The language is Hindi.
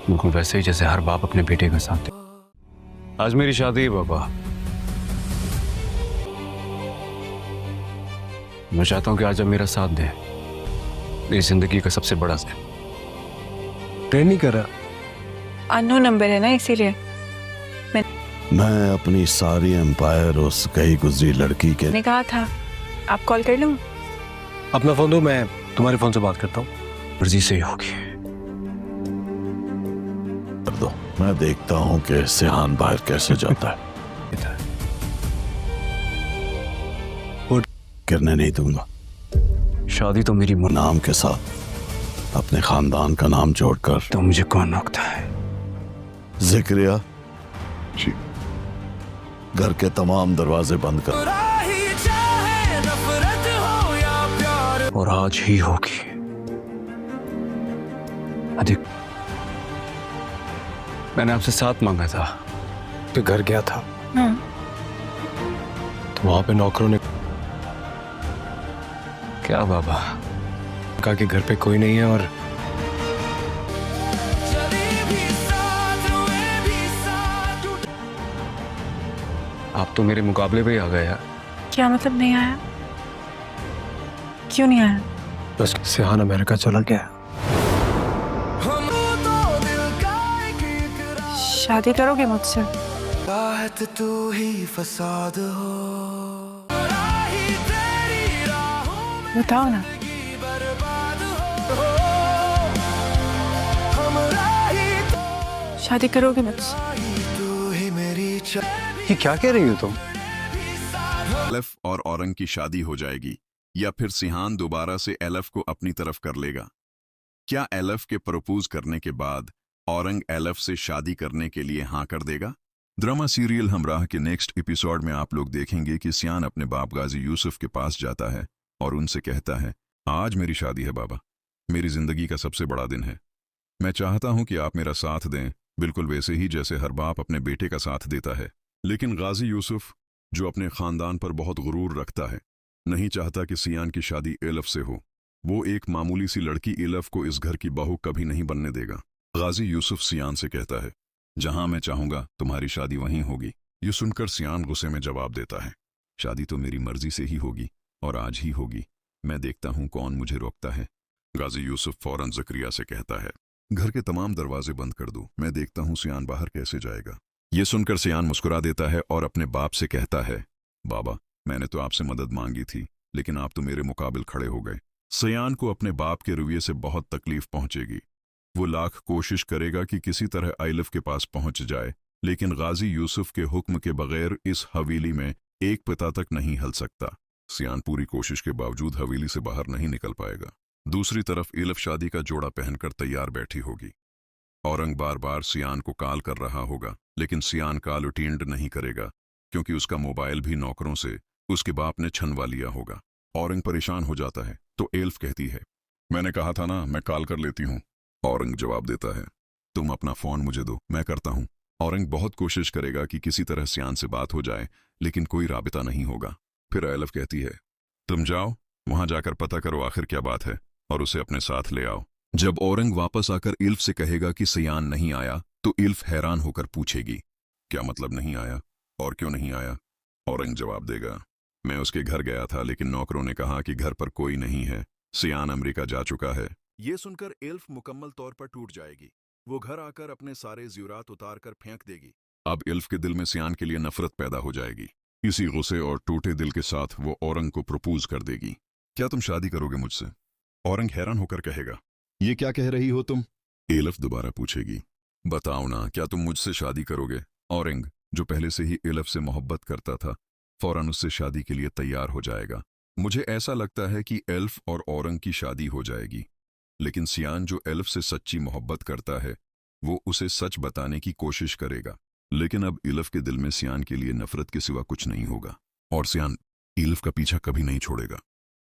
बिल्कुल वैसे ही जैसे हर बाप अपने बेटे का साथ दे। आज मेरी शादी है बाबा। मैं चाहता हूं कि आज आप मेरा साथ दें। मेरी जिंदगी का सबसे बड़ा दिन। ट्रेन नहीं कर रहा। अननोन नंबर है ना, इसीलिए मैं अपनी सारी एम्पायर उस गई गुजरी लड़की के मैंने कहा था आप कॉल कर लूं। अपना फोन दो, मैं तुम्हारे फोन से बात करता हूँ। मर्जी से ही होगी। कर दो। मैं देखता हूँ कि सिहान बाहर कैसे जाता है। गिरने नहीं दूंगा। शादी तो मेरी नाम के साथ अपने खानदान का नाम जोड़कर। तो मुझे कौन रोकता है? जिक्रिया जी, घर के तमाम दरवाजे बंद कर। और आज ही होगी। अधिक मैंने आपसे साथ मांगा था। तो घर गया था हाँ। तो वहां पे नौकरों ने क्या बाबा? कहा कि घर पे कोई नहीं है और आप तो मेरे मुकाबले पे ही आ गए यार। क्या मतलब नहीं आया? क्यों नहीं आया? बस सिहान अमेरिका चला गया। शादी करोगे मुझसे? तू ही फसाद हो। बताओ ना। शादी करोगे मुझसे? ये क्या कह रही हो तुम? एलएफ और औरंग की शादी हो जाएगी या फिर सिहान दोबारा से एलएफ को अपनी तरफ कर लेगा? क्या एलएफ के प्रपोज करने के बाद औरंग एलएफ से शादी करने के लिए हाँ कर देगा? ड्रामा सीरियल हमराह के नेक्स्ट एपिसोड में आप लोग देखेंगे कि सियान अपने बाप गाजी यूसुफ के पास जाता है और उनसे कहता है, आज मेरी शादी है बाबा, मेरी जिंदगी का सबसे बड़ा दिन है। मैं चाहता हूं कि आप मेरा साथ दें, बिल्कुल वैसे ही जैसे हर बाप अपने बेटे का साथ देता है। लेकिन गाजी यूसुफ, जो अपने खानदान पर बहुत गुरूर रखता है, नहीं चाहता कि सियान की शादी एलफ से हो। वो एक मामूली सी लड़की एलफ को इस घर की बहू कभी नहीं बनने देगा। गाजी यूसुफ सियान से कहता है, जहां मैं चाहूंगा तुम्हारी शादी वहीं होगी। ये सुनकर सियान गुस्से में जवाब देता है, शादी तो मेरी मर्जी से ही होगी और आज ही होगी। मैं देखता हूं कौन मुझे रोकता है। गाजी यूसुफ फौरन जकरिया से कहता है, घर के तमाम दरवाजे बंद कर दो, मैं देखता हूं सियान बाहर कैसे जाएगा। ये सुनकर सियान मुस्कुरा देता है और अपने बाप से कहता है, बाबा, मैंने तो आपसे मदद मांगी थी, लेकिन आप तो मेरे मुकाबिल खड़े हो गए। सियान को अपने बाप के रवैये से बहुत तकलीफ पहुंचेगी। वो लाख कोशिश करेगा कि किसी तरह आइलफ के पास पहुंच जाए, लेकिन गाजी यूसुफ के हुक्म के बगैर इस हवेली में एक पिता तक नहीं हिल सकता। सियान पूरी कोशिश के बावजूद हवेली से बाहर नहीं निकल पाएगा। दूसरी तरफ एलफ शादी का जोड़ा पहनकर तैयार बैठी होगी। औरंग बार बार सियान को कॉल कर रहा होगा, लेकिन सियान कॉल अटेंड नहीं करेगा क्योंकि उसका मोबाइल भी नौकरों से उसके बाप ने छनवा लिया होगा। औरंग परेशान हो जाता है तो एल्फ कहती है, मैंने कहा था ना, मैं कॉल कर लेती हूँ। औरंग जवाब देता है, तुम अपना फोन मुझे दो, मैं करता हूँ। औरंग बहुत कोशिश करेगा कि किसी तरह सियान से बात हो जाए, लेकिन कोई राबिता नहीं होगा। फिर एल्फ कहती है, तुम जाओ, वहां जाकर पता करो आखिर क्या बात है और उसे अपने साथ ले आओ। जब औरंग वापस आकर इल्फ से कहेगा कि सियान नहीं आया, तो इल्फ हैरान होकर पूछेगी, क्या मतलब नहीं आया और क्यों नहीं आया? औरंग जवाब देगा, मैं उसके घर गया था, लेकिन नौकरों ने कहा कि घर पर कोई नहीं है, सियान अमेरिका जा चुका है। ये सुनकर इल्फ मुकम्मल तौर पर टूट जाएगी। वो घर आकर अपने सारे ज़्यूरात उतार कर फेंक देगी। अब इल्फ के दिल में सियान के लिए नफरत पैदा हो जाएगी। इसी गुस्से और टूटे दिल के साथ वो औरंग को प्रपोज कर देगी, क्या तुम शादी करोगे मुझसे? औरंग हैरान होकर कहेगा, ये क्या कह रही हो तुम? एलफ दोबारा पूछेगी, बताओ ना, क्या तुम मुझसे शादी करोगे? औरंग, जो पहले से ही एलफ से मोहब्बत करता था, फौरन उससे शादी के लिए तैयार हो जाएगा। मुझे ऐसा लगता है कि एल्फ और औरंग की शादी हो जाएगी, लेकिन सियान जो एल्फ से सच्ची मोहब्बत करता है, वो उसे सच बताने की कोशिश करेगा। लेकिन अब एल्फ के दिल में सियान के लिए नफरत के सिवा कुछ नहीं होगा और सियान एल्फ का पीछा कभी नहीं छोड़ेगा।